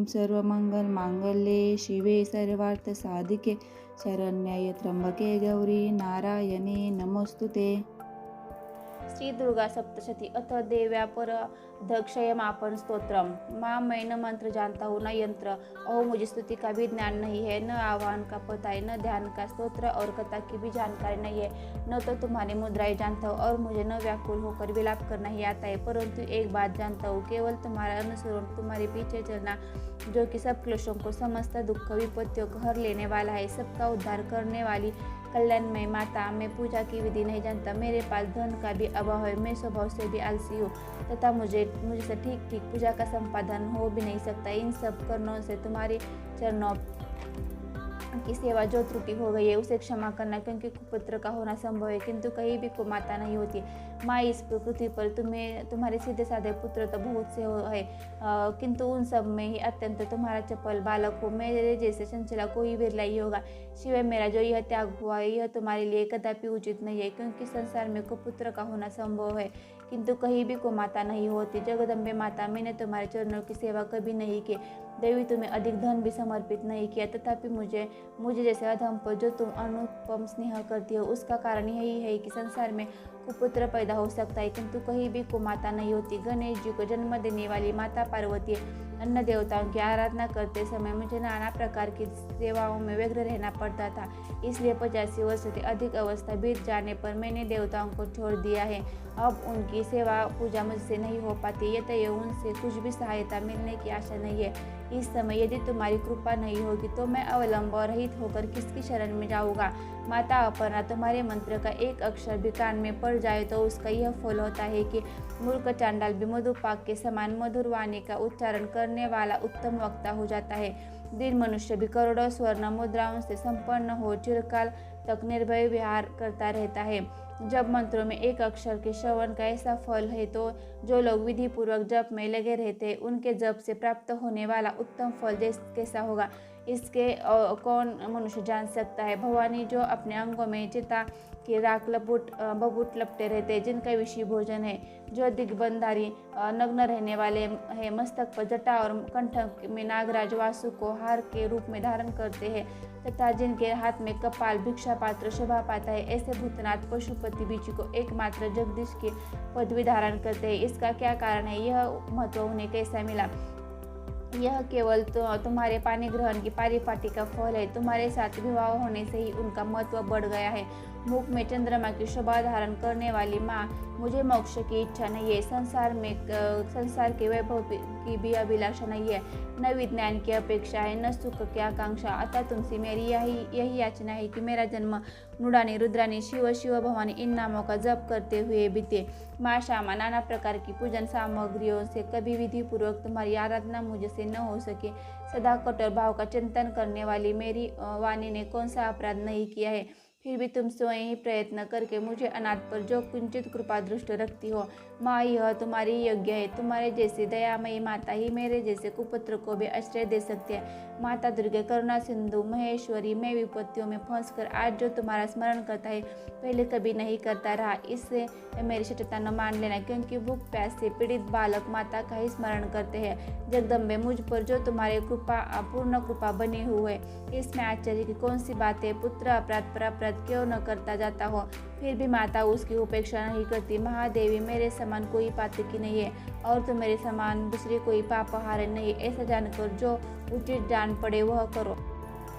ओम सर्वमंगल मांगल्ये शिवे सर्वार्थ साधिके शरण्याय त्र्यंबके गौरी नारायणे नमोस्तुते। श्री दुर्गा सप्तशती अथ देव्या पर दक्षयमापन स्तोत्रम। माँ मैं न मंत्र जानता हूँ न यंत्र, अहो मुझे स्तुति का भी ज्ञान नहीं है, न आह्वान का पता है, न ध्यान का स्तोत्र और कथा की भी जानकारी नहीं है, न तो तुम्हारी मुद्राएं जानता हूँ और मुझे न व्याकुल होकर विलाप करना ही आता है। परंतु एक बात जानता हूँ, केवल तुम्हारा अनुसरण, तुम्हारे पीछे चलना, जो कि सब क्लेशों को, समस्त दुख विपत्तियों को हर लेने वाला है, सबका उद्धार करने वाली कल्याणमय माता। मैं पूजा की विधि नहीं जानता, मेरे पास धन का भी अभाव है, मैं स्वभाव से भी आलसी हूँ तथा मुझसे ठीक ठीक पूजा का संपादन हो भी नहीं सकता। इन सब कारणों से तुम्हारे चरणों की सेवा जो त्रुटि हो गई है उसे क्षमा करना, क्योंकि कुपुत्र का होना संभव है किंतु कहीं भी कुमाता नहीं होती। माँ इस पृथ्वी पर तुम्हारे सीधे साधे पुत्र तो बहुत से है, किंतु उन सब में ही अत्यंत तुम्हारा चपल बालक हो। मेरे जैसे चंचला कोई बिरला ही होगा। शिवाय मेरा जो यह त्याग हुआ है यह तुम्हारे लिए कदापि उचित नहीं है, क्योंकि संसार में कुपुत्र का होना संभव है किंतु कहीं भी कुमाता नहीं होती। जगदम्बे माता, मैंने तुम्हारे चरणों की सेवा कभी नहीं की, देवी तुम्हें अधिक धन भी समर्पित नहीं किया, तथापि मुझे जैसे अधम पर जो तुम अनुपम स्नेह करती हो उसका कारण यही है कि संसार में कुपुत्र पैदा हो सकता है किंतु कहीं भी कुमाता नहीं होती। गणेश जी को जन्म देने वाली माता पार्वती, अन्य देवताओं की आराधना करते समय मुझे नाना प्रकार की सेवाओं में व्यग्र रहना पड़ता था, इसलिए 85 वर्ष से अधिक अवस्था बीत जाने पर मैंने देवताओं को छोड़ दिया है। अब उनकी सेवा पूजा मुझसे नहीं हो पाती, यह उनसे कुछ भी सहायता मिलने की आशा नहीं है। इस समय यदि तुम्हारी कृपा नहीं होगी तो मैं अवलंब और रहित होकर किसकी शरण में जाऊंगा। माता अपर्णा, तुम्हारे मंत्र का एक अक्षर भी कान में पड़ जाए तो उसका यह फल होता है कि मूर्ख चांडाल भी मधुपाक के समान मधुर वाणी का उच्चारण करने वाला उत्तम वक्ता हो जाता है। दीन मनुष्य भी करोड़ों स्वर्ण मुद्राओं से संपन्न हो चिरकाल तक निर्भय विहार करता रहता है। जब मंत्रों में एक अक्षर के श्रवण का ऐसा फल है तो जो लोग विधि पूर्वक जप में लगे रहते हैं उनके जप से प्राप्त होने वाला उत्तम फल कैसा होगा, इसके कौन मनुष्य जान सकता है। भवानी, जो अपने अंगों में चिता के राख बबूट लपटे रहते हैं, जिनका विषय भोजन है, जो दिग्बंधारी नग्न रहने वाले हैं, मस्तक पर जटा और कंठ में नागराज वासु को हार के रूप में धारण करते हैं तथा जिनके हाथ में कपाल भिक्षा पात्र शोभा पाता है, ऐसे भूतनाथ पशुपति बीच को एकमात्र जगदीश की पदवी धारण करते हैं। इसका क्या कारण है, यह महत्व उन्हें कैसा मिला? यह केवल तुम्हारे पानी ग्रहण की पारिपाटी का फल है। तुम्हारे साथ विवाह होने से ही उनका महत्व बढ़ गया है। मुख में चंद्रमा की शोभा धारण करने वाली माँ, मुझे मोक्ष की इच्छा नहीं है, संसार के वैभव की भी अभिलाषा नहीं है, न विज्ञान की अपेक्षा है, न सुख की आकांक्षा। अतः तुमसे मेरी यही याचना है कि मेरा जन्म मृडानी, रुद्रानी, शिव शिव भवानी इन नामों का जप करते हुए बीते। माँ श्यामा, नाना प्रकार की पूजन सामग्रियों से कभी विधि पूर्वक तुम्हारी आराधना मुझसे न हो सके। सदा कठोर भाव का चिंतन करने वाली मेरी वाणी ने कौन सा अपराध नहीं किया है, फिर भी तुम स्वयं ही प्रयत्न करके मुझे अनाथ पर जो किंचित कृपा दृष्ट रखती हो। माँ, यह तुम्हारी योग्य है। तुम्हारे जैसी दयामयी माता ही मेरे जैसे कुपुत्र को भी आश्रय दे सकती है। माता दुर्गे, करुणा सिंधु, महेश्वरी, मैं विपत्तियों में फंसकर आज जो तुम्हारा स्मरण करता है पहले कभी नहीं करता रहा, इससे मेरी शठता न मान लेना, क्योंकि भूख प्यास से पीड़ित बालक माता का ही स्मरण करते हैं। जगदम्बे, मुझ पर जो तुम्हारे पूर्ण कृपा बनी हुई है, इसमें आश्चर्य की कौन सी बात है। पुत्र अपराध पर अपराध क्यों न करता जाता हो, फिर भी माता उसकी उपेक्षा नहीं करती। महादेवी, मेरे समान कोई पातकी नहीं है और तो मेरे समान दूसरी कोई पापहार नहीं है। ऐसा जानकर जो उचित जान पड़े वह करो।